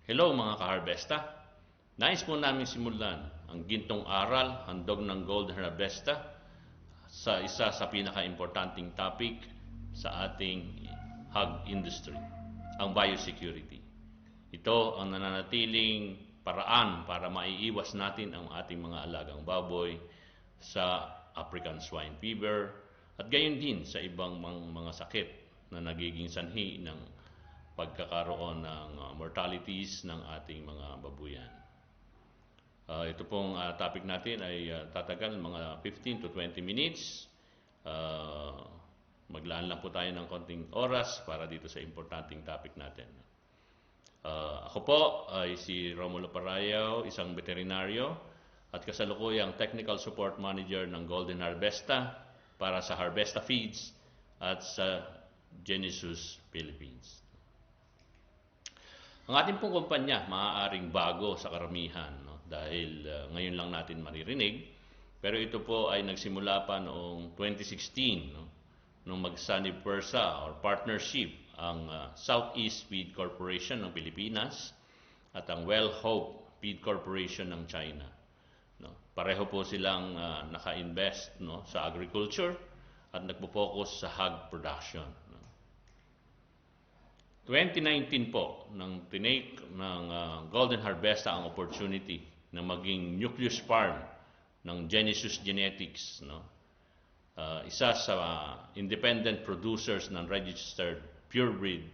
Hello mga ka-Harvesta. Nais po namin simulan ang gintong aral, handog ng Golden Harvesta, sa isa sa pinaka-importanting topic sa ating hog industry, ang biosecurity. Ito ang nananatiling paraan para maiiwas natin ang ating mga alagang baboy sa African swine fever at gayon din sa ibang mga sakit na nagiging sanhi ng pagkakaroon ng mortalities ng ating mga babuyan. Ito pong topic natin ay tatagal mga 15 to 20 minutes. Maglaan lang po tayo ng konting oras para dito sa importanteng topic natin. Ako po ay si Romulo Parayaw, isang veterinaryo at kasalukuyang Technical Support Manager ng Golden Harvesta para sa Harvesta Feeds at sa Genesus Philippines. Ang ating pong kumpanya maaaring bago sa karamihan, no? Dahil ngayon lang natin maririnig, pero ito po ay nagsimula pa noong 2016, no? Nung mag-Sunny Persa or partnership ang Southeast Feed Corporation ng Pilipinas at ang Well Hope Feed Corporation ng China. No? Pareho po silang naka-invest, no, sa agriculture at nagpo-focus sa hog production. 2019 po, nang tinake ng Golden Harvesta ang opportunity na maging nucleus farm ng Genesus Genetics, no? Isa sa independent producers ng registered purebred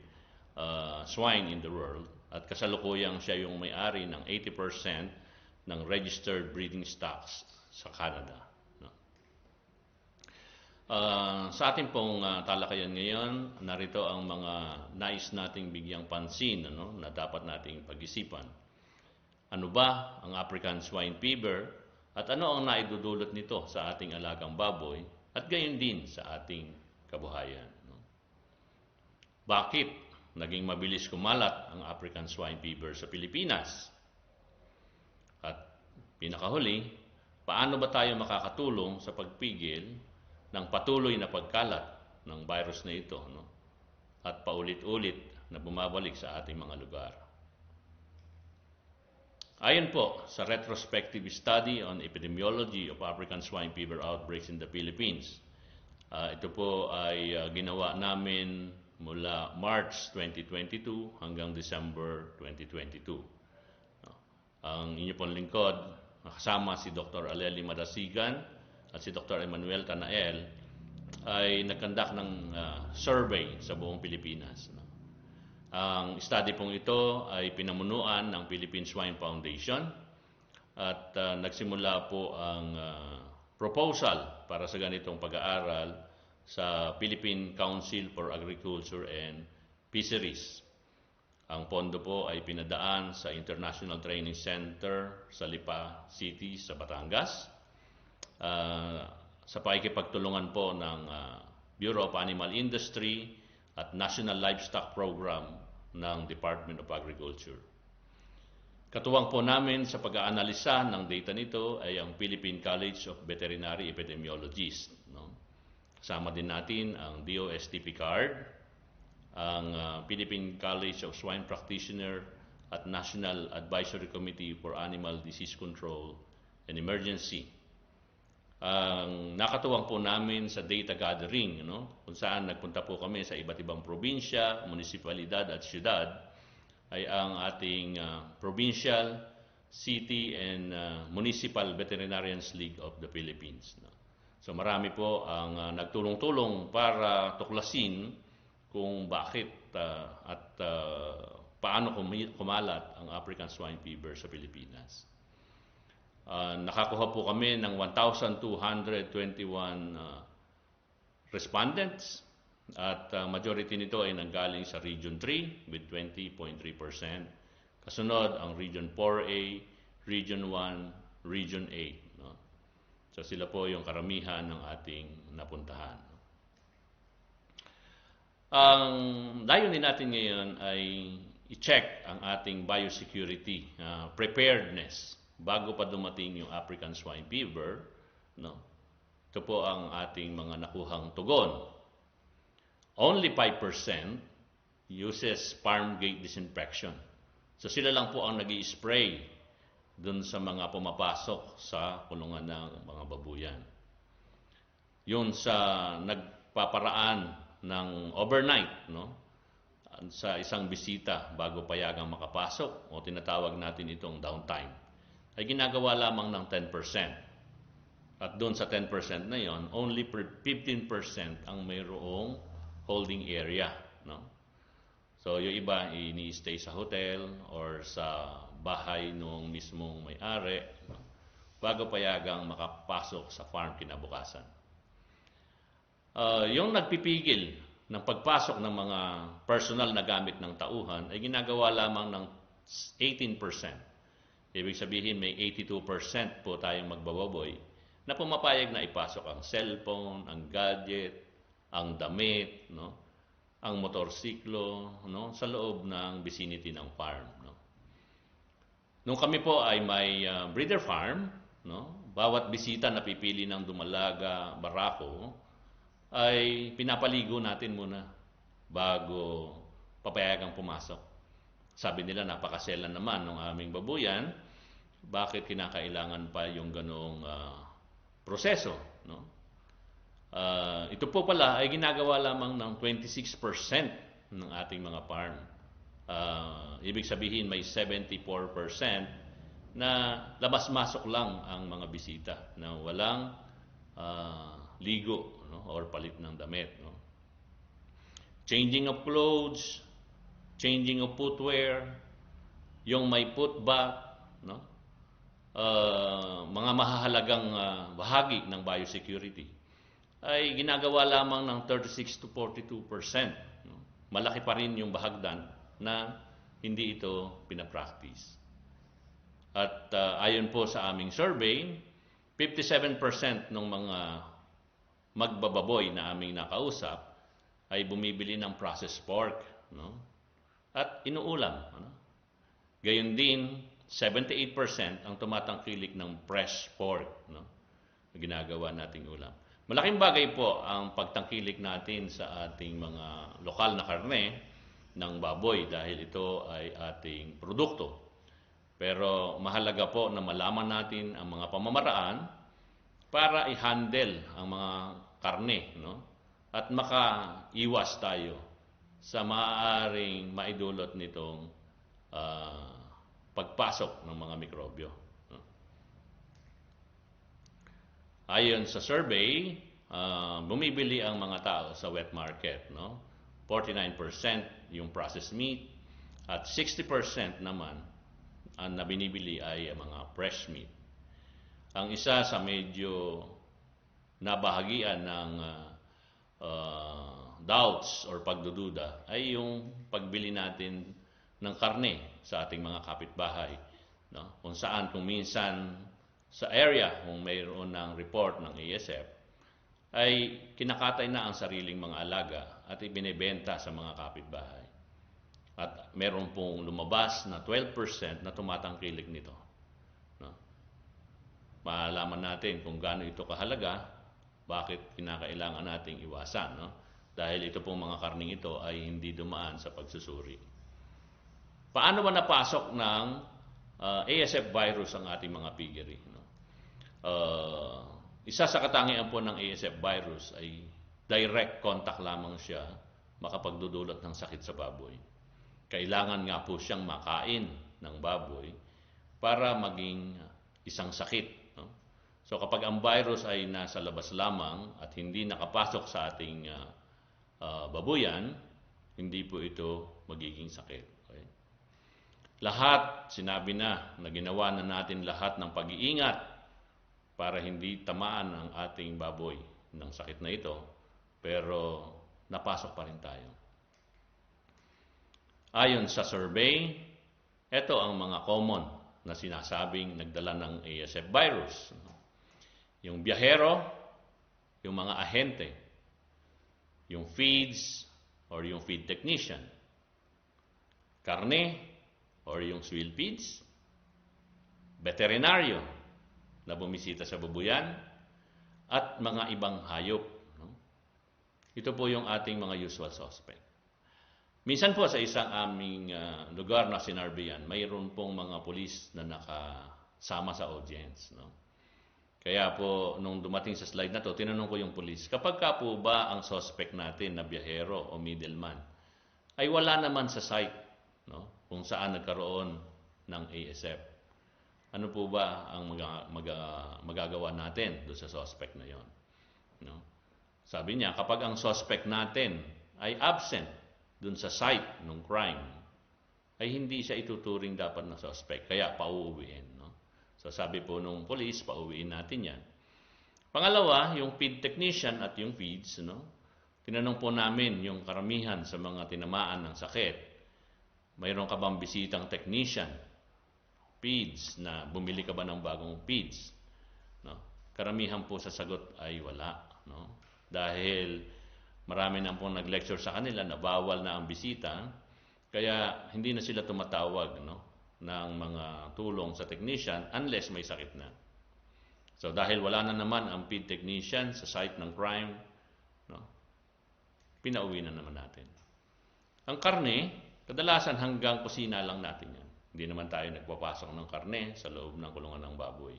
swine in the world at kasalukuyang siya yung may-ari ng 80% ng registered breeding stocks sa Canada. Sa ating pong talakayan ngayon, narito ang mga nais nating bigyang pansin, na dapat nating pag-isipan. Ano ba ang African swine fever at ano ang naidudulot nito sa ating alagang baboy at gayon din sa ating kabuhayan? Bakit naging mabilis kumalat ang African swine fever sa Pilipinas? At pinakahuli, paano ba tayo makakatulong sa pagpigil ng patuloy na pagkalat ng virus na ito, no? At paulit-ulit na bumabalik sa ating mga lugar. Ayon po sa retrospective study on epidemiology of African swine fever outbreaks in the Philippines, ito po ay ginawa namin mula March 2022 hanggang December 2022. Ang inyo pong lingkod, kasama si Dr. Aleli Madasigan at si Dr. Emmanuel Tanael, ay nagkandak ng survey sa buong Pilipinas. Ang study pong ito ay pinamunuan ng Philippine Swine Foundation at nagsimula po ang proposal para sa ganitong pag-aaral sa Philippine Council for Agriculture and Fisheries. Ang pondo po ay pinadaan sa International Training Center sa Lipa City sa Batangas. Sa pakikipagtulungan po ng Bureau of Animal Industry at National Livestock Program ng Department of Agriculture. Katuwang po namin sa pag-aanalisa ng data nito ay ang Philippine College of Veterinary Epidemiologists. Kasama din natin ang DOSTP card, ang Philippine College of Swine Practitioner at National Advisory Committee for Animal Disease Control and Emergency. Nakatuwang po namin sa data gathering, kung saan nagpunta po kami sa iba't ibang probinsya, munisipalidad at syudad, ay ang ating Provincial, City and Municipal Veterinarians League of the Philippines. So marami po ang nagtulong-tulong para tuklasin kung bakit at paano kumalat ang African swine fever sa Pilipinas. Nakakuha po kami ng 1,221 respondents at majority nito ay nanggaling sa Region 3 with 20.3%. Kasunod ang Region 4A, Region 1, Region 8. So sila po yung karamihan ng ating napuntahan. Ang layunin natin ngayon ay i-check ang ating biosecurity preparedness bago pa dumating yung African swine fever. Ito po ang ating mga nakuhang tugon. Only 5% uses farm gate disinfection So sila lang po ang nag-i-spray dun sa mga pumapasok sa kulungan ng mga babuyan. Yun sa nagpaparaan ng overnight, no? Sa isang bisita bago payagang makapasok o tinatawag natin itong downtime, ay ginagawa lamang ng 10%. At doon sa 10% na yon, only 15% ang mayroong holding area, no? So yung iba ini-stay sa hotel or sa bahay nung mismong may-ari, no? Bago payagang makapasok sa farm kinabukasan. Yung nagpipigil ng pagpasok ng mga personal na gamit ng tauhan ay ginagawa lamang ng 18%. Ibig sabihin may 82% po tayong magbababoy na pumapayag na ipasok ang cellphone, ang gadget, ang damit, no? Ang motorsiklo, no? Sa loob ng vicinity ng farm, no? Nung kami po ay may breeder farm, no? Bawat bisita na pipili ng dumalaga, barako, ay pinapaligo natin muna bago papayagang pumasok. Sabi nila napakaselan naman ng aming babuyan, bakit kinakailangan pa yung ganoong proseso, no? Ito po pala ay ginagawa lamang ng 26% ng ating mga farm. Ibig sabihin may 74% na labas-masok lang ang mga bisita na walang ligo, no? Or palit ng damit, no? Changing of clothes, changing of footwear, yung may put back, no? Mga mahahalagang bahagi ng biosecurity ay ginagawa lamang ng 36 to 42%, no? Malaki pa rin yung bahagdan na hindi ito pinapractice. At ayon po sa aming survey, 57% ng mga magbababoy na aming nakausap ay bumibili ng processed pork, no? At inuulam, ano? Gayon din, 78% ang tumatangkilik ng fresh pork, no? Na ginagawa nating ulam. Malaking bagay po ang pagtangkilik natin sa ating mga lokal na karne ng baboy dahil ito ay ating produkto. Pero mahalaga po na malaman natin ang mga pamamaraan para i-handle ang mga karne, no? At makaiwas tayo sa maaaring maidulot nitong pagpasok ng mga mikrobyo, no? Ayon sa survey, bumibili ang mga tao sa wet market, no? 49% yung processed meat at 60% naman ang nabinibili ay mga fresh meat. Ang isa sa medyo nabahagian ng doubts or pagdududa ay yung pagbili natin ng karne sa ating mga kapitbahay, no? Kung saan kung minsan sa area kung mayroon ng report ng ASF ay kinakatay na ang sariling mga alaga at ibinebenta sa mga kapitbahay. At meron pong lumabas na 12% na tumatangkilik nito, no? Maalaman natin kung gaano ito kahalaga, bakit kinakailangan nating iwasan, no? Dahil ito pong mga karning ito ay hindi dumaan sa pagsusuri. Paano ba napasok ng ASF virus ang ating mga piggery, no? Isa sa katangian po ng ASF virus ay direct contact lamang siya makapagdudulot ng sakit sa baboy. Kailangan nga po siyang makain ng baboy para maging isang sakit, no? So kapag ang virus ay nasa labas lamang at hindi nakapasok sa ating babuyan, hindi po ito magiging sakit. Okay? Lahat, sinabi na ginawa na natin lahat ng pag-iingat para hindi tamaan ang ating baboy ng sakit na ito, pero napasok pa rin tayo. Ayon sa survey, ito ang mga common na sinasabing nagdala ng ASF virus. Yung biyahero, yung mga ahente, yung feeds or yung feed technician, karne or yung swill feeds, veterinaryo na bumisita sa babuyan, at mga ibang hayop, no? Ito po yung ating mga usual suspect. Minsan po sa isang aming lugar na sinarbiyan, mayroon pong mga pulis na nakasama sa audience. No? Kaya po, nung dumating sa slide na to, tinanong ko yung pulis, kapag ka po ba ang suspect natin na biyahero o middleman, ay wala naman sa site, no? Kung saan nagkaroon ng ASF. Ano po ba ang magagawa natin doon sa suspect na yon? No? Sabi niya, kapag ang suspect natin ay absent dun sa site ng crime, ay hindi siya ituturing dapat na suspect. Kaya pauuwiin. No? So sabi po nung police, pauwiin natin yan. Pangalawa, yung feed technician at yung feeds. No? Tinanong po namin yung karamihan sa mga tinamaan ng sakit. Mayroon ka bang bisitang technician? Feeds, na bumili ka ba ng bagong feeds? No? Karamihan po sa sagot ay wala. No? Dahil marami na pong nag-lecture sa kanila na bawal na ang bisita, kaya hindi na sila tumatawag, no, ng mga tulong sa technician unless may sakit na. So dahil wala na naman ang feed technician sa site ng crime, no, pinauwi na naman natin. Ang karne, kadalasan hanggang kusina lang natin yan. Hindi naman tayo nagpapasok ng karne sa loob ng kulungan ng baboy.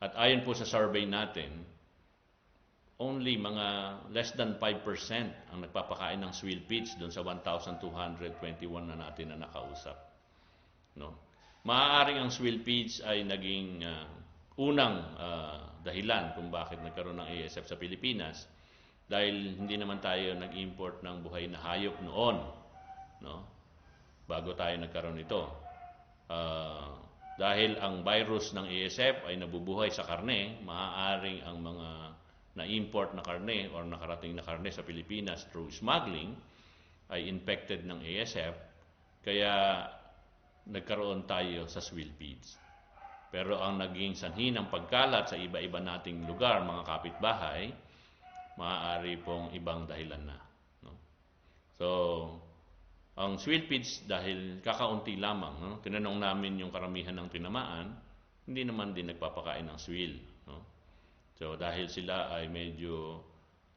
At ayon po sa survey natin, only mga less than 5% ang nagpapakain ng swill feeds doon sa 1,221 na natin na nakausap. No? Maaaring ang swill feeds ay naging unang dahilan kung bakit nagkaroon ng ASF sa Pilipinas, dahil hindi naman tayo nag-import ng buhay na hayop noon, no? Bago tayo nagkaroon nito. Dahil ang virus ng ASF ay nabubuhay sa karne, maaaring ang mga na-import na karne or nakarating na karne sa Pilipinas through smuggling ay infected ng ASF, kaya nagkaroon tayo sa swill feeds. Pero ang naging sanhi ng pagkalat sa iba-iba nating lugar, mga kapitbahay, maaari pong ibang dahilan na. No? So, ang swill feeds dahil kakaunti lamang, no? Tinanong namin yung karamihan ng tinamaan, hindi naman din nagpapakain ng swill. No? So dahil sila ay medyo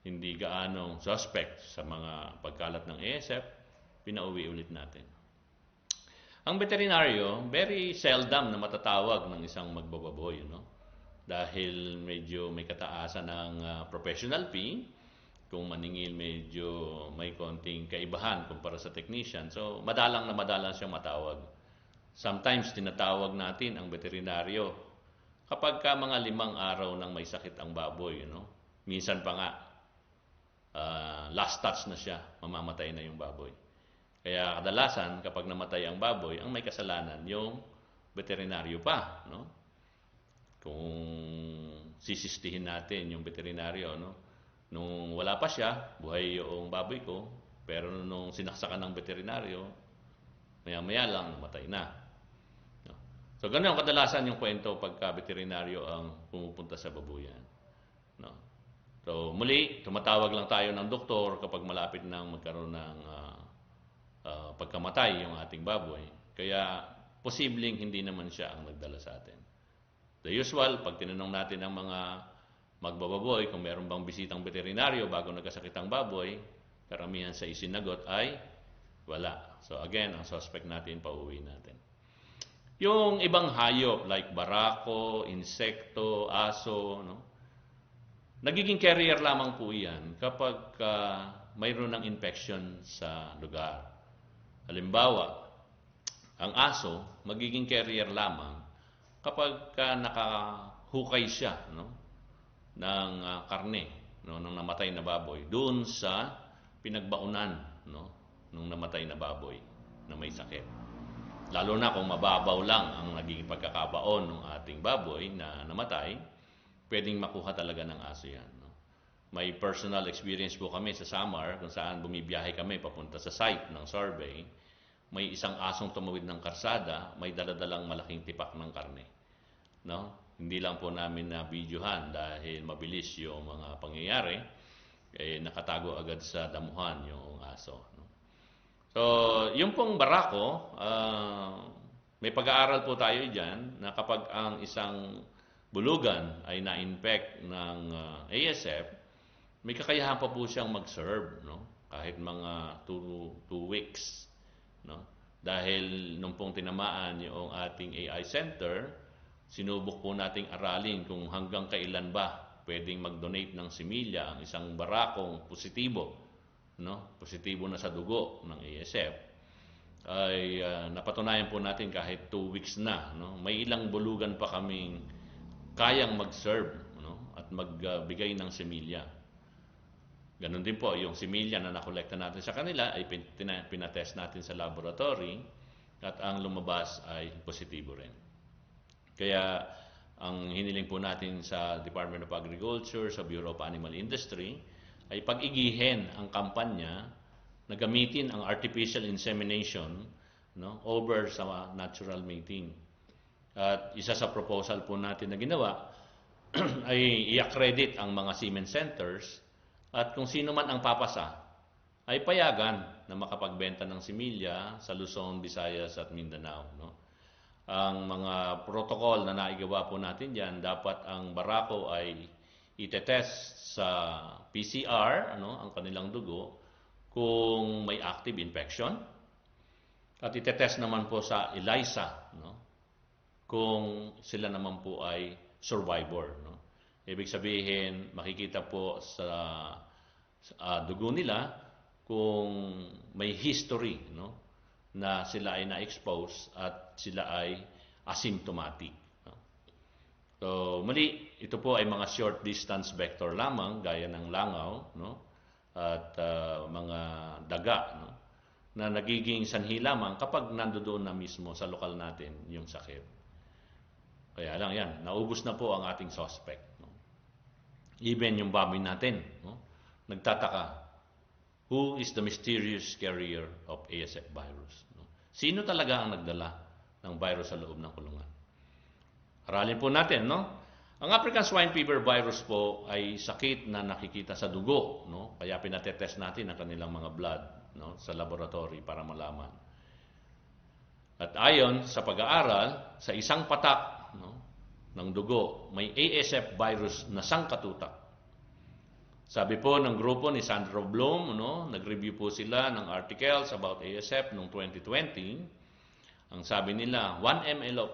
hindi gaanong suspect sa mga pagkalat ng ASF, pinauwi ulit natin. Ang veterinaryo, very seldom na matatawag ng isang magbababoy, no? Dahil medyo may kataasan ng professional fee, kung maningil medyo may konting kaibahan kumpara sa technician. So madalang na madalang siyang matawag. Sometimes tinatawag natin ang veterinaryo kapag ka mga 5 araw nang may sakit ang baboy, no? Minsan pa nga, last touch na siya, mamamatay na yung baboy. Kaya kadalasan, kapag namatay ang baboy, ang may kasalanan yung veterinaryo pa, no? Kung sisistihin natin yung veterinaryo, no? Nung wala pa siya, buhay yung baboy ko, pero nung sinaksakan ng veterinaryo, maya-maya lang, namatay na. So, ganun kadalasan yung kwento pagka veterinaryo ang pumupunta sa babuyan. No? So, muli, tumatawag lang tayo ng doktor kapag malapit nang magkaroon ng pagkamatay yung ating baboy. Kaya, posibleng hindi naman siya ang nagdala sa atin. The usual, pag tinanong natin ang mga magbababoy kung meron bang bisitang veterinaryo bago nagkasakit ang baboy, karamihan sa isinagot ay wala. So, again, ang suspect natin, pauwi natin. Yung ibang hayop like barako, insekto, aso, no? Nagiging carrier lamang po yan kapag mayroon ng infection sa lugar. Halimbawa, ang aso magiging carrier lamang kapag nakahukay siya, no, ng karne, no, ng namatay na baboy doon sa pinagbaunan, no, ng namatay na baboy na may sakit. Lalo na kung mababaw lang ang naging pagkakabaon ng ating baboy na namatay, pwedeng makuha talaga ng aso yan. No? May personal experience po kami sa Samar kung saan bumibiyahe kami papunta sa site ng survey. May isang asong tumawid ng karsada, may daladalang malaking tipak ng karne. No? Hindi lang po namin na videohan dahil mabilis yung mga pangyayari, nakatago agad sa damuhan yung aso. No? So, yung pong barako, may pag-aaral po tayo dyan na kapag ang isang bulugan ay na-infect ng ASF, may kakayahan pa po siyang mag-serve. No? kahit mga 2 weeks, no? Dahil nung pong tinamaan yung ating AI center, sinubok po nating aralin kung hanggang kailan ba pwedeng mag-donate ng similya ang isang barakong positibo, no? Positibo na sa dugo ng ASF, ay napatunayan po natin kahit 2 weeks na, no? May ilang bulugan pa kaming kayang mag-serve, no? At magbigay ng similya. Ganon din po, yung similya na nakolekta natin sa kanila ay pinatest natin sa laboratory at ang lumabas ay positibo rin. Kaya ang hiniling po natin sa Department of Agriculture, sa Bureau of Animal Industry, ay pag-igihin ang kampanya na gamitin ang artificial insemination, no, over sa natural mating. At isa sa proposal po natin na ginawa ay i-accredit ang mga semen centers at kung sino man ang papasa ay payagan na makapagbenta ng similya sa Luzon, Visayas at Mindanao, no? Ang mga protocol na naigawa po natin diyan, dapat ang barako ay itetest sa PCR, ano, ang kanilang dugo kung may active infection, at itetest naman po sa ELISA, no, kung sila naman po ay survivor, no. Ibig sabihin, makikita po sa dugo nila kung may history, no, na sila ay na-expose at sila ay asymptomatic, no. So, muli, ito po ay mga short distance vector lamang, gaya ng langaw, no, at mga daga, no, na nagiging sanhi lamang kapag nandoon na mismo sa lokal natin yung sakit. Kaya lang yan, naubos na po ang ating suspect, no. Even yung baboy natin, no, nagtataka, who is the mysterious carrier of ASF virus? No? Sino talaga ang nagdala ng virus sa loob ng kulungan? Aralin po natin, no? Ang African swine fever virus po ay sakit na nakikita sa dugo, no? Kaya pinatetest natin ang kanilang mga blood, no, sa laboratory para malaman. At ayon sa pag-aaral, sa isang patak, no, ng dugo, may ASF virus na sangkatutak. Sabi po ng grupo ni Sandro Bloom, no, nag-review po sila ng articles about ASF noong 2020. Ang sabi nila, 1 ml of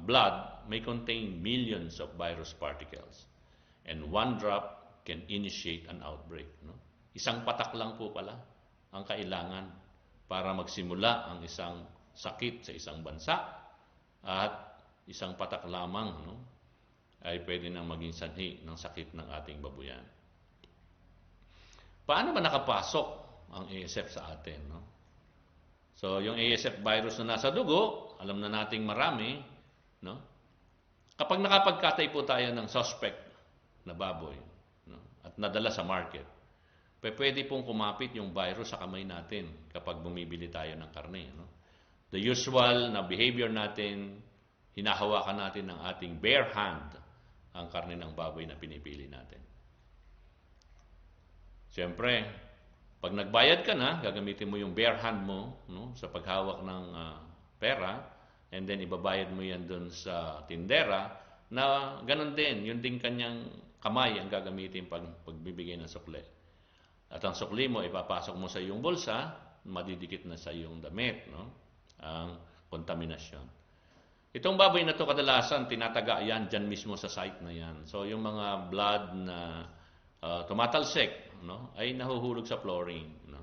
blood may contain millions of virus particles and 1 drop can initiate an outbreak, no? Isang patak lang po pala ang kailangan para magsimula ang isang sakit sa isang bansa, at isang patak lamang, no, ay pwede nang maging sanhi ng sakit ng ating babuyan. Paano ba nakapasok ang ASF sa atin, no? So, yung ASF virus na nasa dugo, alam na nating marami, no? Kapag nakapagkatay po tayo ng suspect na baboy, no, at nadala sa market, pwede pong kumapit yung virus sa kamay natin kapag bumibili tayo ng karne, no? The usual na behavior natin, hinahawakan natin ng ating bare hand ang karne ng baboy na pinipili natin. Siyempre, pag nagbayad ka na, gagamitin mo yung bare hand mo, no, sa paghawak ng pera, and then ibabayad mo yan dun sa tindera, na ganun din, yun din kanyang kamay ang gagamitin pag pagbibigay ng sukli. At ang sukli mo, ipapasok mo sa iyong bulsa, madidikit na sa iyong damit, no, ang kontaminasyon. Itong baboy na to kadalasan, tinataga yan dyan mismo sa site na yan. So, yung mga blood na tumatalsik, no, ay nahuhulog sa flooring, no,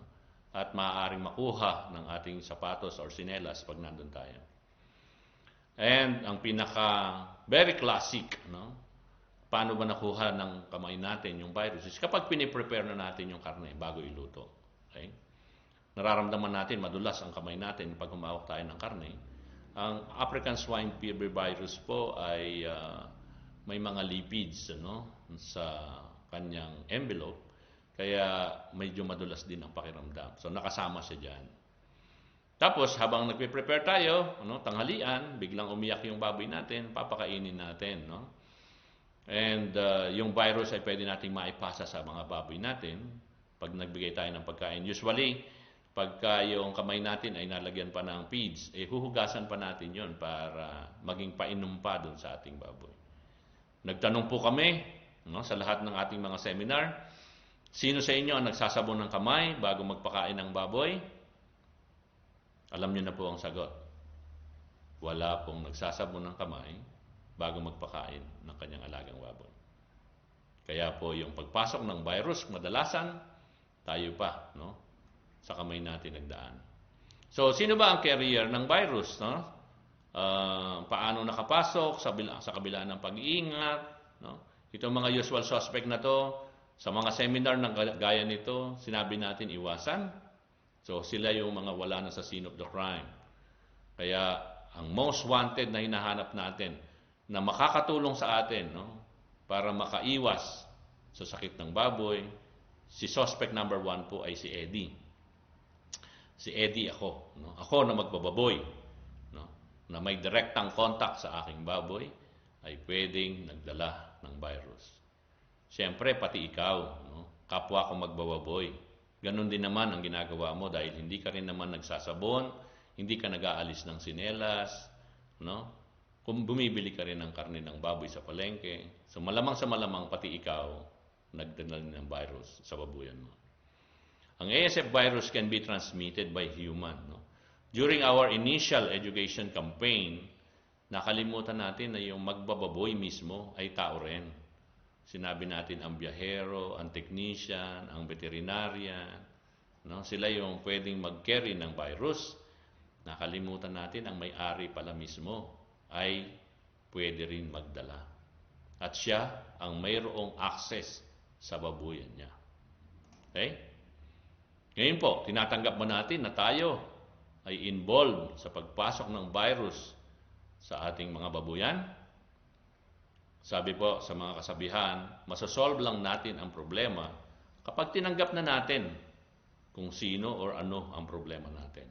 at maaaring makuha ng ating sapatos or sinelas pag nandun tayo. And ang pinaka very classic, no, paano ba nakuha ng kamay natin yung virus is kapag piniprepare na natin yung karne bago iluto. Okay? Nararamdaman natin madulas ang kamay natin pag humawak tayo ng karne. Ang African swine fever virus po ay may mga lipids, no, sa kanyang envelope, kaya medyo madulas din ang pakiramdam. So, nakasama siya dyan. Tapos, habang nagpe-prepare tayo, ano, tanghalian, biglang umiyak yung baboy natin, papakainin natin, no? And yung virus ay pwede nating maipasa sa mga baboy natin pag nagbigay tayo ng pagkain. Usually, pagka yung kamay natin ay nalagyan pa ng feeds, huhugasan pa natin yon para maging painom pa doon sa ating baboy. Nagtanong po kami, no, sa lahat ng ating mga seminar, Sino sa inyo ang nagsasabon ng kamay bago magpakain ng baboy? Alam niyo na po ang sagot. Wala pong nagsasabon ng kamay bago magpakain ng kanyang alagang baboy. Kaya po yung pagpasok ng virus, madalasan, tayo pa, no? Sa kamay natin nagdaan. So, sino ba ang carrier ng virus, no? Paano nakapasok sa kabila ng pag-iingat, no? Itong mga usual suspect na to, sa mga seminar ng gaya nito, sinabi natin iwasan. So, sila yung mga wala na sa scene of the crime. Kaya, ang most wanted na hinahanap natin na makakatulong sa atin, no, para makaiwas sa sakit ng baboy, si suspect number 1 po ay si Eddie. Si Eddie ako. No? Ako na magbababoy, no, na may direktang contact sa aking baboy, ay pwedeng nagdala ng virus. Siyempre, pati ikaw, no, kapwa ko magbababoy. Ganon din naman ang ginagawa mo dahil hindi ka rin naman nagsasabon, hindi ka nag-aalis ng sinelas, no? Kung bumibili ka rin ng karne ng baboy sa palengke, so malamang sa malamang pati ikaw nagdala ng virus sa babuyan mo. Ang ASF virus can be transmitted by human, no? During our initial education campaign, nakalimutan natin na yung magbababoy mismo ay tao rin. Sinabi natin ang biyahero, ang technician, ang veterinarian, no? Sila yung pwedeng mag-carry ng virus. Nakalimutan natin ang may-ari pala mismo ay pwede rin magdala. At siya ang mayroong access sa babuyan niya. Okay? Ngayon po, tinatanggap mo natin na tayo ay involved sa pagpasok ng virus sa ating mga babuyan? Sabi po sa mga kasabihan, masasolve lang natin ang problema kapag tinanggap na natin kung sino or ano ang problema natin.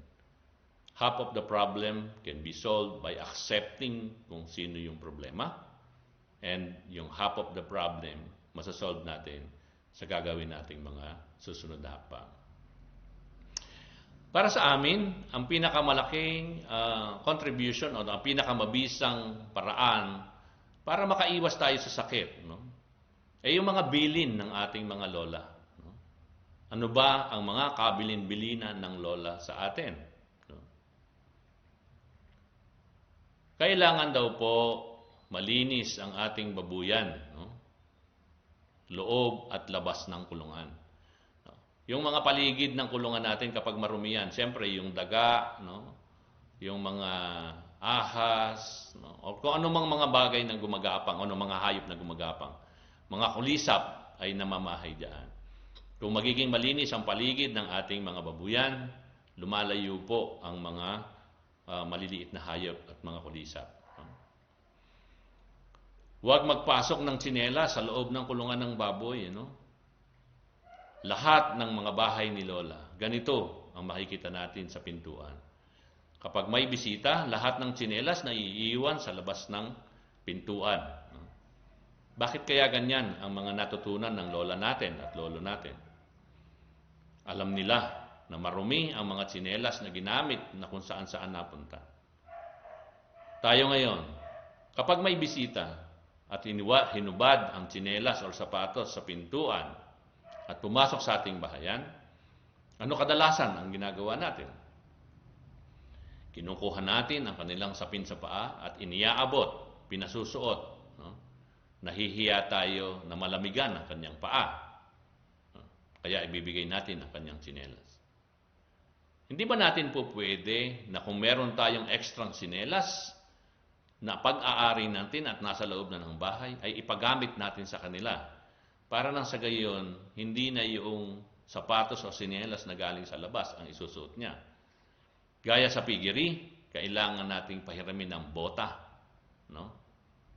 Half of the problem can be solved by accepting kung sino yung problema, and yung half of the problem masasolve natin sa gagawin nating mga susunod na hakbang. Para sa amin, ang pinakamalaking contribution o ang pinakamabisang paraan para makaiwas tayo sa sakit, no, ay yung mga bilin ng ating mga lola. No? Ano ba ang mga kabilin-bilinan ng lola sa atin? No? Kailangan daw po malinis ang ating babuyan, no? Loob at labas ng kulungan. No? Yung mga paligid ng kulungan natin kapag marumiyan, siyempre yung daga, no? Yung mga ahas, no? O kung anumang mga bagay na gumagapang, ano mga hayop na gumagapang, mga kulisap ay namamahay diyan. Kung magiging malinis ang paligid ng ating mga babuyan, lumalayo po ang mga maliliit na hayop at mga kulisap. Huwag magpasok ng tsinela sa loob ng kulungan ng baboy, no? Lahat ng mga bahay ni Lola, ganito ang makikita natin sa pintuan. Kapag may bisita, lahat ng tsinelas na iiwan sa labas ng pintuan. Bakit kaya ganyan ang mga natutunan ng lola natin at lolo natin? Alam nila na marumi ang mga tsinelas na ginamit na kung saan-saan napunta. Tayo ngayon, kapag may bisita at hinubad ang tsinelas o sapatos sa pintuan at pumasok sa ating bahayan, ano kadalasan ang ginagawa natin? Kinukuha natin ang kanilang sapin sa paa at iniaabot, pinasusuot. No? Nahihiya tayo na malamigan ang kanyang paa. No? Kaya ibibigay natin ang kanyang tsinelas. Hindi ba natin po pwede na kung meron tayong ekstrang tsinelas na pag-aari natin at nasa loob na ng bahay, ay ipagamit natin sa kanila. Para nang sa gayon, hindi na yung sapatos o tsinelas na galing sa labas ang isusuot niya. Gaya sa piggery, kailangan nating pahiramin ng bota. No?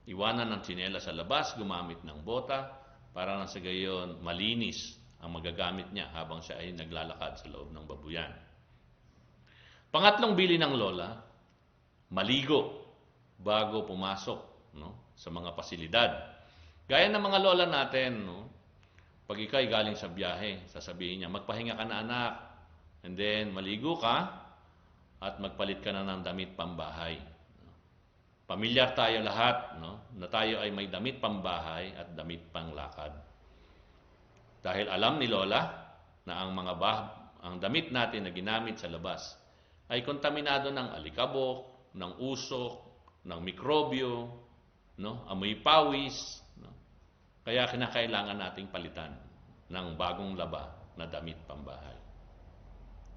Iwanan ng tsinelas sa labas, gumamit ng bota, para nang sa gayon, malinis ang magagamit niya habang siya ay naglalakad sa loob ng babuyan. Pangatlong bili ng lola, maligo bago pumasok, no, sa mga pasilidad. Gaya ng mga lola natin, no, pag ikay galing sa biyahe, sasabihin niya, magpahinga ka na anak, and then maligo ka, at magpalit ka na ng damit pambahay. Pamilyar tayo lahat, no, na tayo ay may damit pambahay at damit panglakad. Dahil alam ni Lola na ang damit natin na ginamit sa labas ay kontaminado ng alikabok, ng usok, ng mikrobyo, no? Amoy pawis, no? Kaya kinakailangan nating palitan ng bagong laba na damit pambahay.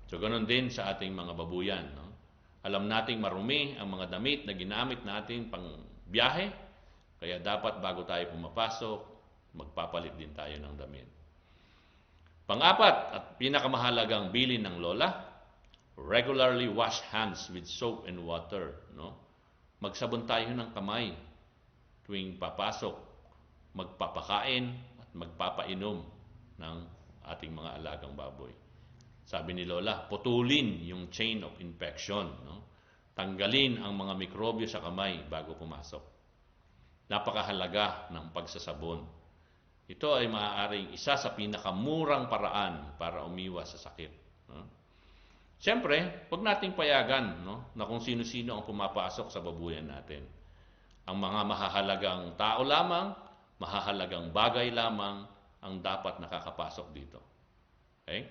So ganoon din sa ating mga babuyan, no? Alam nating marumi ang mga damit na ginamit natin pang biyahe, kaya dapat bago tayo pumapasok, magpapalit din tayo ng damit. Pang-apat at pinakamahalagang bilin ng Lola, regularly wash hands with soap and water, no? Magsabon tayo ng kamay tuwing papasok, magpapakain at magpapainom ng ating mga alagang baboy. Sabi ni Lola, putulin yung chain of infection, no? Tanggalin ang mga mikrobyo sa kamay bago pumasok. Napakahalaga ng pagsasabon. Ito ay maaaring isa sa pinakamurang paraan para umiwas sa sakit, no? Siyempre, huwag nating payagan, no, na kung sino-sino ang pumapasok sa babuyan natin. Ang mga mahahalagang tao lamang, mahahalagang bagay lamang ang dapat nakakapasok dito. Okay?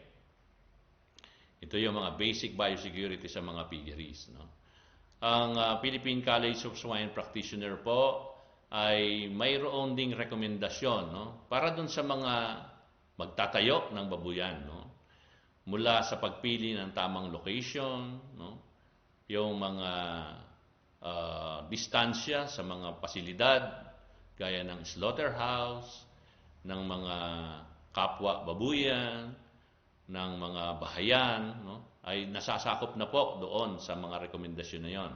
Ito yung mga basic biosecurity sa mga piggeries, no? Ang Philippine College of Swine Practitioner po ay mayroon ding rekomendasyon, no, para dun sa mga magtatayo ng babuyan, no? Mula sa pagpili ng tamang location, no, yung mga distansya sa mga pasilidad gaya ng slaughterhouse, ng mga kapwa babuyan, ng mga bahayan, no, ay nasasakop na po doon sa mga rekomendasyon na yon.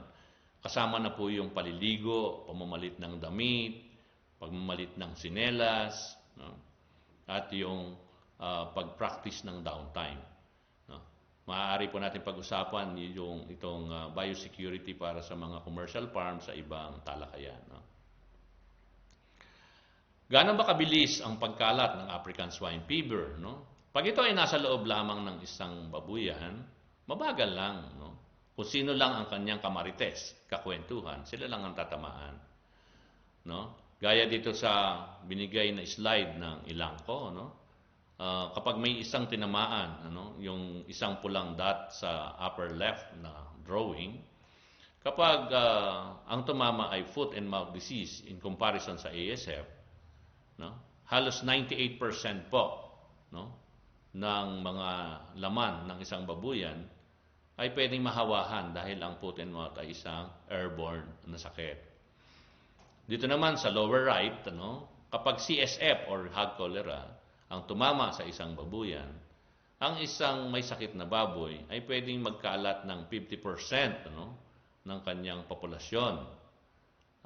Kasama na po yung paliligo, pamamalit ng damit, pagmamalit ng sinelas, no, at yung pag-practice ng downtime, no. Maaari po natin pag-usapan itong biosecurity para sa mga commercial farms sa ibang talakayan, no. Gaano ba kabilis ang pagkalat ng African swine fever, no? Pag ito ay nasa loob lamang ng isang babuyan, mabagal lang, no? Kung sino lang ang kanyang kamarites, kakwentuhan, sila lang ang tatamaan, no? Gaya dito sa binigay na slide ng Ilangco, no? Kapag may isang tinamaan, ano, yung isang pulang dot sa upper left na drawing, kapag ang tumama ay foot and mouth disease in comparison sa ASF, no, halos 98% po, no, ng mga laman ng isang babuyan ay pwedeng mahawahan dahil ang foot and mouth ay isang airborne na sakit. Dito naman sa lower right, ano, kapag CSF or hog cholera ang tumama sa isang babuyan, ang isang may sakit na baboy ay pwedeng magkalat ng 50%, ano, ng kanyang populasyon.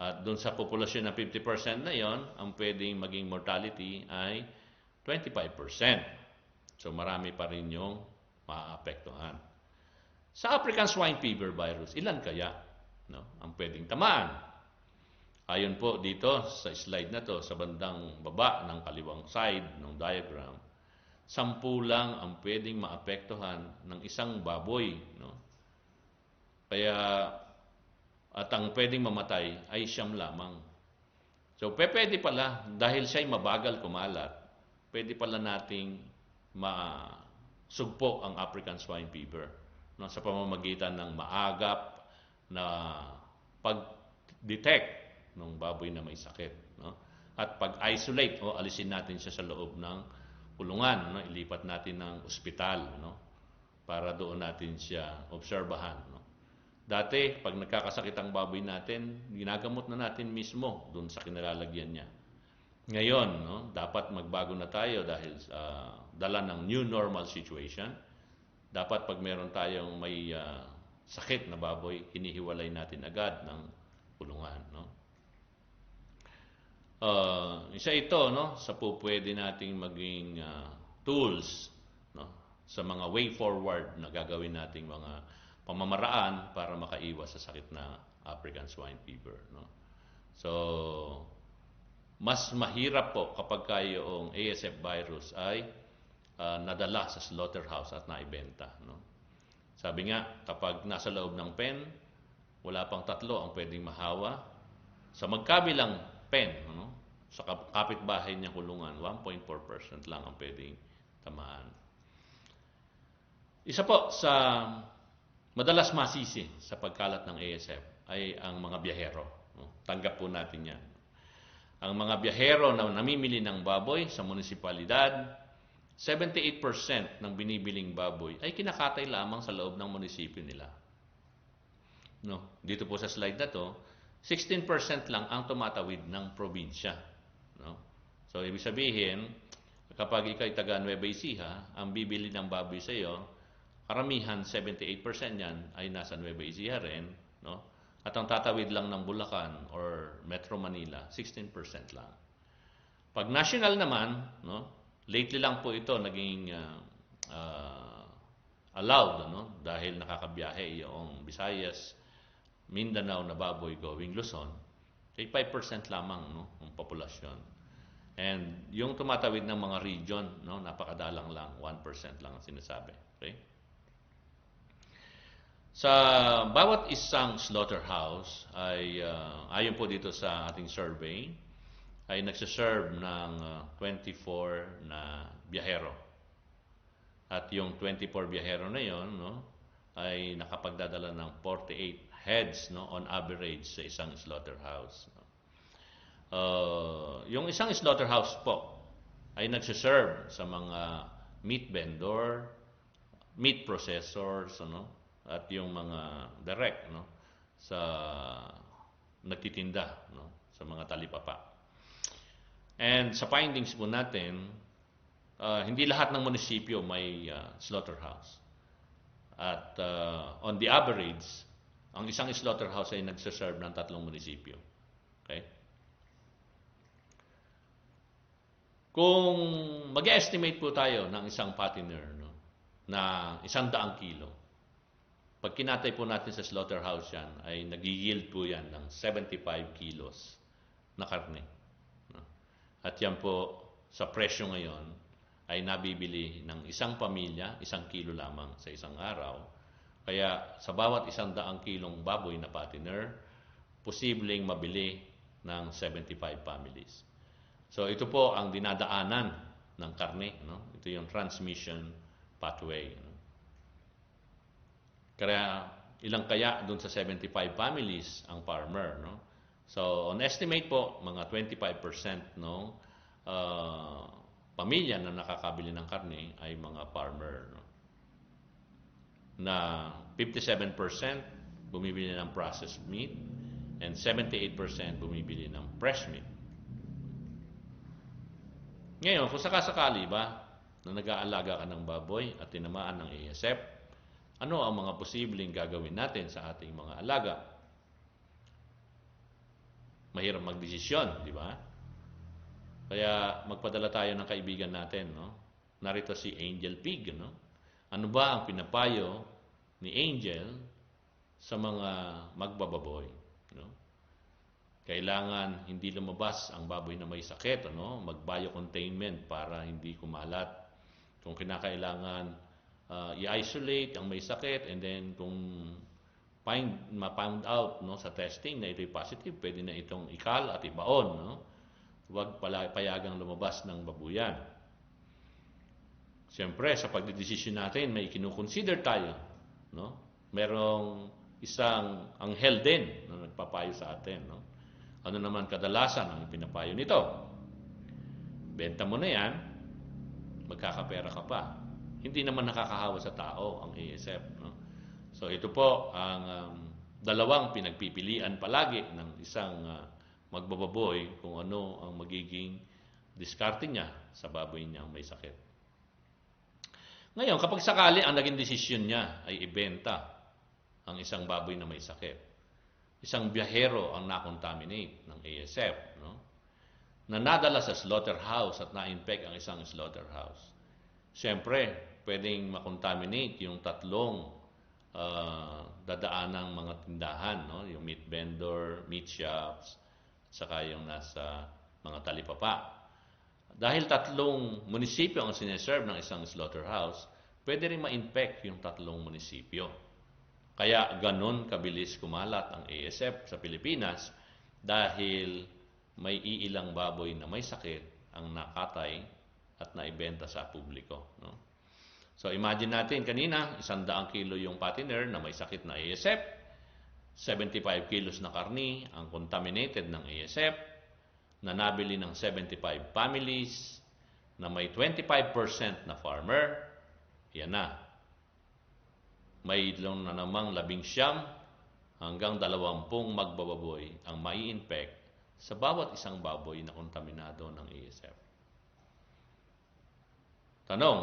At doon sa populasyon ng 50% na yon, ang pwedeng maging mortality ay 25%. So marami pa rin yung maaapektuhan. Sa African swine fever virus, ilan kaya, no, ang pwedeng tamaan? Ayon po dito sa slide na to, sa bandang baba ng kaliwang side ng diagram, 10 lang ang pwedeng maapektuhan ng isang baboy, no? Kaya at ang pwedeng mamatay ay 9 lamang. So pwede pala, dahil siya'y mabagal kumalat, pwede pala nating masugpo ang African swine fever, no, sa pamamagitan ng maagap na pag-detect ng baboy na may sakit, no, at pag-isolate o alisin natin siya sa loob ng kulungan, no, ilipat natin ng ospital, no, para doon natin siya obserbahan, no. Dati, pag nagkakasakit ang baboy natin, ginagamot na natin mismo doon sa kinalalagyan niya. Ngayon, no, dapat magbago na tayo dahil dala ng new normal situation. Dapat pag meron tayong may sakit na baboy, hinihiwalay natin agad ng kulungan, no. Isa ito, no, sa pwede nating maging tools, no, sa mga way forward na gagawin nating mga pamamaraan para makaiwas sa sakit na African swine fever, no. So mas mahirap po kapag yung ASF virus ay nadala sa slaughterhouse at naibenta, no. Sabi nga, kapag nasa loob ng pen, wala pang 3 ang pwedeng mahawa. Sa magkabilang pen, no, sa kapitbahay niya kulungan, 1.4% lang ang pwedeng tamaan. Isa po sa madalas masisi sa pagkalat ng ASF ay ang mga biyahero. Tanggap po natin yan. Ang mga biyahero na namimili ng baboy sa munisipalidad, 78% ng binibiling baboy ay kinakatay lamang sa loob ng munisipyo nila. No, dito po sa slide na to, 16% lang ang tumatawid ng probinsya. No? So, ibig sabihin, kapag ikay taga Nueva Ecija, ang bibili ng baboy sa iyo, karamihan, 78% yan ay nasa Nueva Ecija rin. No? At ang tatawid lang ng Bulacan or Metro Manila, 16% lang. Pag national naman, no, lately lang po ito naging allowed, no, dahil nakakabiyahe yung Visayas, Mindanao na baboy going Luzon, ay 5% lamang, no, ang populasyon. And yung tumatawid ng mga region, no, napakadalang lang, 1% lang ang sinasabi. Okay? Sa bawat isang slaughterhouse ay ayon po dito sa ating survey ay nagsiserve ng 24 na biyahero. At yung 24 biyahero na yon, no, ay nakapagdadala ng 48 heads, no, on average sa isang slaughterhouse. Yung isang slaughterhouse po ay nagsiserve sa mga meat vendor, meat processors, no, at yung mga direct, no, sa nagtitinda, no, sa mga talipapa. And sa findings po natin, hindi lahat ng munisipyo may slaughterhouse. At on the average, ang isang slaughterhouse ay nagsaserve ng 3 munisipyo. Okay? Kung mag-estimate po tayo ng isang fattener, no, na 100 kilo, pag kinatay po natin sa slaughterhouse yan, ay nag-yield po yan ng 75 kilos na karne. No? At yan po, sa presyo ngayon, ay nabibili ng isang pamilya, 1 kilo lamang sa isang araw. Kaya sa bawat 100 kilong baboy na fattener, posibleng mabili ng 75 families. So ito po ang dinadaanan ng karne, no? Ito yung transmission pathway. No? Kaya ilang kaya doon sa 75 families ang farmer, no? So on estimate po, mga 25% no, pamilya na nakakabili ng karne ay mga farmer, no? Na 57% bumibili ng processed meat and 78% bumibili ng fresh meat. Ngayon, kung sakasakali ba na nag-aalaga ka ng baboy at tinamaan ng ASF, ano ang mga posibleng gagawin natin sa ating mga alaga? Mahirap magdesisyon, di ba? Kaya magpadala tayo ng kaibigan natin, no? Narito si Angel Pig, no? Ano ba ang pinapayo ni Angel sa mga magbababoy, no? Kailangan hindi lumabas ang baboy na may sakit, ano? Mag-biocontainment para hindi kumalat. Kung kinakailangan i-isolate ang may sakit, and then kung ma-found out, no, sa testing na ito'y positive, pwede na itong ikal at ibaon, no? Huwag payagang lumabas ng babuyan. Siyempre, sa pagdedesisyon natin, may kinukonsider tayo, no? Merong isang anghel din na nagpapayo sa atin, no? Ano naman kadalasan ang pinapayo nito? Benta mo na yan, magkakapera ka pa. Hindi naman nakakahawa sa tao ang ASF, no? So ito po ang dalawang pinagpipilian palagi ng isang magbababoy kung ano ang magiging diskarte niya sa baboy niyang may sakit. Ngayon, kapag sakali ang naging desisyon niya ay ibenta ang isang baboy na may sakit, isang biyahero ang nakontaminate ng ASF, no? Na nadala sa slaughterhouse at na-infect ang isang slaughterhouse. Siyempre, pwedeng makontaminate yung 3 dadaanang mga tindahan, no? Yung meat vendor, meat shops, at saka yung nasa mga talipapa. Dahil 3 munisipyo ang sineserve ng isang slaughterhouse, pwede rin ma-infect yung 3 munisipyo. Kaya ganun kabilis kumalat ang ASF sa Pilipinas dahil may iilang baboy na may sakit ang nakatay at naibenta sa publiko. No? So imagine natin kanina, 100 kilo yung fattener na may sakit na ASF, 75 kilos na karni ang contaminated ng ASF, na nabili ng 75 families, na may 25% na farmer, yan na. May lang na namang 19 hanggang 20 magbababoy ang mai-infect sa bawat isang baboy na kontaminado ng ASF. Tanong,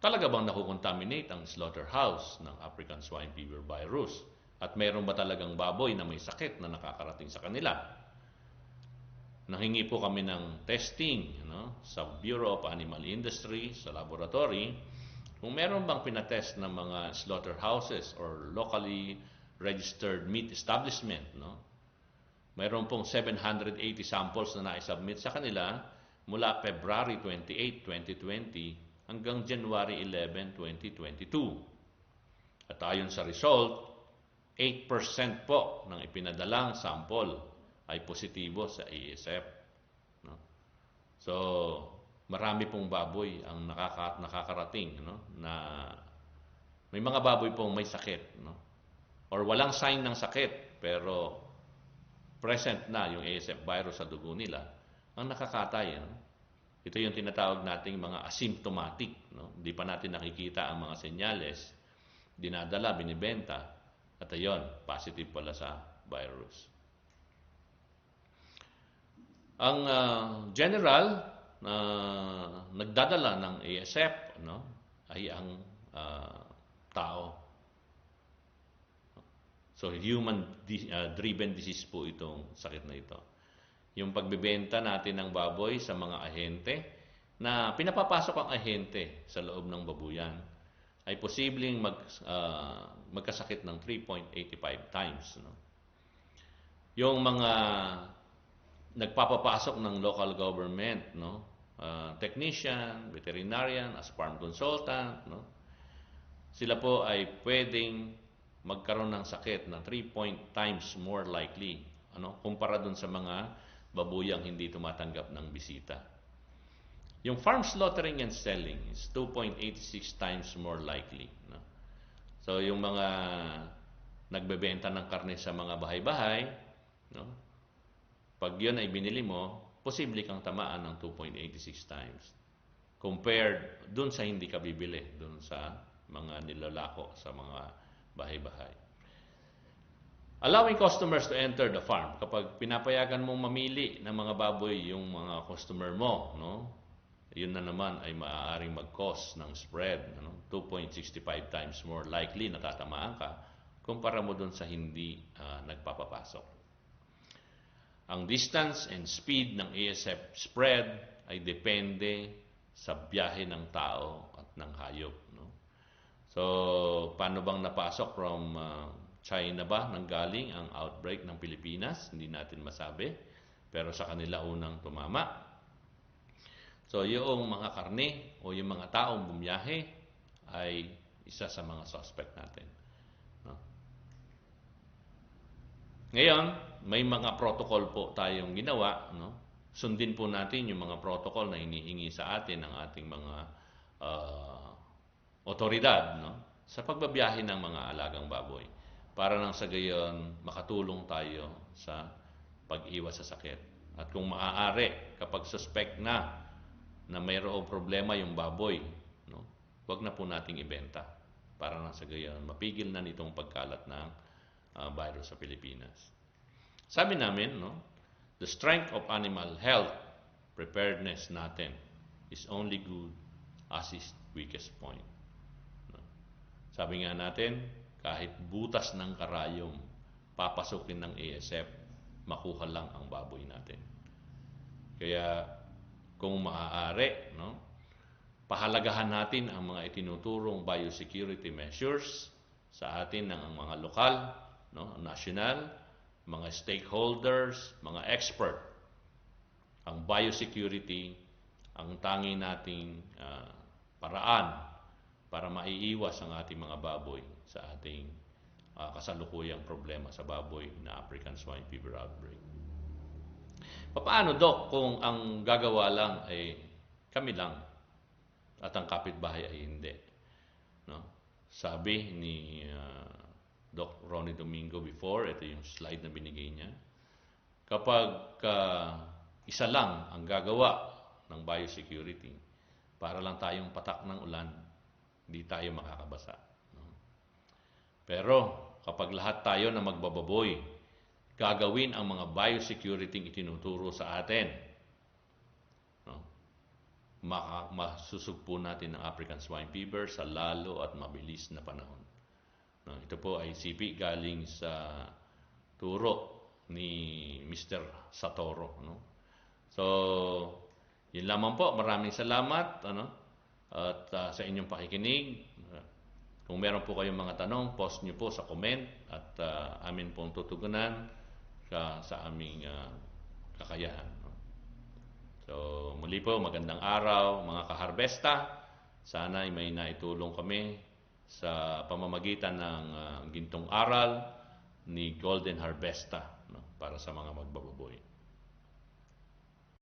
talaga bang nakukontaminate ang slaughterhouse ng African Swine Fever virus? At mayroon ba talagang baboy na may sakit na nakakarating sa kanila? Nanghingi po kami ng testing sa Bureau of Animal Industry, sa laboratory, kung meron bang pinatest ng mga slaughterhouses or locally registered meat establishment. Mayroon pong 780 samples na na-submit sa kanila mula February 28, 2020 hanggang January 11, 2022. At ayon sa result, 8% po ng ipinadalang sample ay positibo sa ASF. So, marami pong baboy ang nakakarating na may mga baboy pong may sakit. Or walang sign ng sakit pero present na yung ASF virus sa dugo nila, ang nakakatay. Ito yung tinatawag nating mga asymptomatic. Hindi pa natin nakikita ang mga senyales, dinadala, binibenta, at ayun, positive pala sa virus. Ang general na nagdadala ng ASF ay ang tao. So, human-driven disease po itong sakit na ito. Yung pagbebenta natin ng baboy sa mga ahente, na pinapapasok ang ahente sa loob ng babuyan, ay posibleng magkasakit ng 3.85 times. Yung mga nagpapapasok ng local government, technician, veterinarian, as farm consultant, sila po ay pwedeng magkaroon ng sakit na 3 times more likely kumpara dun sa mga babuyang hindi tumatanggap ng bisita. Yung farm slaughtering and selling is 2.86 times more likely. So yung mga nagbebenta ng karne sa mga bahay-bahay, pag yun ay binili mo, posible kang tamaan ng 2.86 times compared dun sa hindi ka bibili, dun sa mga nilalako sa mga bahay-bahay. Allowing customers to enter the farm. Kapag pinapayagan mong mamili ng mga baboy yung mga customer mo, yun na naman ay maaaring mag-cause ng spread. 2.65 times more likely na tatamaan ka kumpara mo dun sa hindi nagpapapasok. Ang distance and speed ng ASF spread ay depende sa biyahe ng tao at ng hayop. So, paano bang napasok from China ba nanggaling ang outbreak ng Pilipinas? Hindi natin masabi. Pero sa kanila unang tumama. So, yung mga karne o yung mga taong bumiyahe ay isa sa mga suspect natin. Ngayon, may mga protocol po tayong ginawa. Sundin po natin yung mga protocol na hinihingi sa atin ng ating mga otoridad sa pagbabiyahe ng mga alagang baboy. Para nang sa gayon, makatulong tayo sa pag-iwas sa sakit. At kung maaari, kapag suspect na mayroong problema yung baboy, wag na po nating ibenta. Para nang sa gayon, mapigil na nitong pagkalat ng virus sa Pilipinas. Sabi namin, the strength of animal health preparedness natin is only good as its weakest point. Sabi nga natin, kahit butas ng karayom, papasukin ng ASF, makuha lang ang baboy natin. Kaya, kung maaari, pahalagahan natin ang mga itinuturong biosecurity measures sa atin ng mga lokal, national, mga stakeholders, mga expert. Ang biosecurity, ang tangi nating paraan para maiiwas ang ating mga baboy sa ating kasalukuyang problema sa baboy na African Swine Fever outbreak. Paano, Dok, kung ang gagawa lang ay kami lang at ang kapitbahay ay hindi? No? Sabi ni Doc Ronnie Domingo before, ito yung slide na binigay niya, kapag isa lang ang gagawa ng biosecurity, para lang tayong patak ng ulan, hindi tayo makakabasa. No? Pero kapag lahat tayo na magbababoy, gagawin ang mga biosecurity itinuturo sa atin, no? Masusugpo natin ang African swine fever sa lalo at mabilis na panahon. No? Ito po ay sipi galing sa turo ni Mr. Satoro. No? So, yun lamang po. Maraming salamat. At sa inyong pakikinig. Kung meron po kayong mga tanong, post nyo po sa comment at amin pong tutugunan sa aming kakayahan. No? So, muli po, magandang araw mga kaharbesta. Sana ay may naitulong kami sa pamamagitan ng gintong aral ni Golden Harvesta, no? Para sa mga magbababoy.